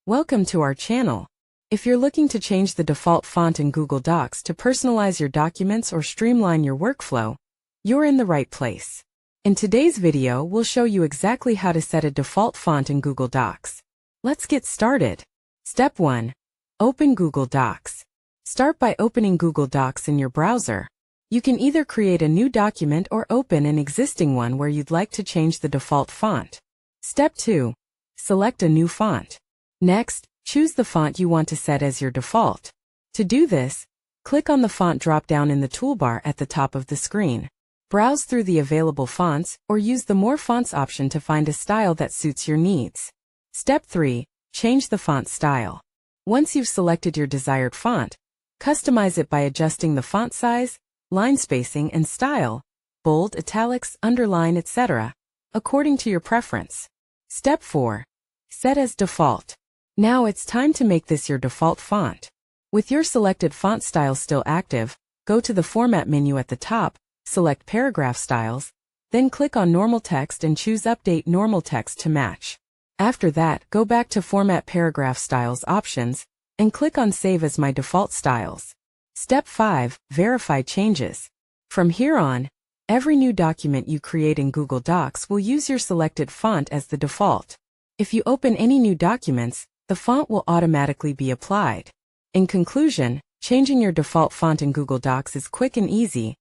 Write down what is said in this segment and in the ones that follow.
Welcome to our channel. If you're looking to change the default font in Google Docs to personalize your documents or streamline your workflow, you're in the right place. In today's video, we'll show you exactly how to set a default font in Google Docs. Let's get started. Step 1. Open Google Docs. Start by opening Google Docs in your browser. You can either create a new document or open an existing one where you'd like to change the default font. Step 2. Select a new font. Next, choose the font you want to set as your default. To do this, click on the font drop-down in the toolbar at the top of the screen. Browse through the available fonts or use the More Fonts option to find a style that suits your needs. Step 3. Change the font style. Once you've selected your desired font, customize it by adjusting the font size, line spacing, and style, bold, italics, underline, etc., according to your preference. Step 4. Set as default. Now it's time to make this your default font. With your selected font style still active, go to the Format menu at the top, select Paragraph Styles, then click on Normal Text and choose Update Normal Text to match. After that, go back to Format Paragraph Styles options, and click on Save as My Default Styles. Step 5. Verify changes. From here on, every new document you create in Google Docs will use your selected font as the default. If you open any new documents, the font will automatically be applied. In conclusion, changing your default font in Google Docs is quick and easy,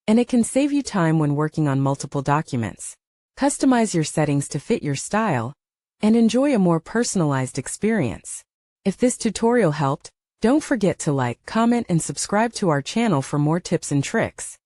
and it can save you time when working on multiple documents. Customize your settings to fit your style, and enjoy a more personalized experience. If this tutorial helped, don't forget to like, comment, and subscribe to our channel for more tips and tricks.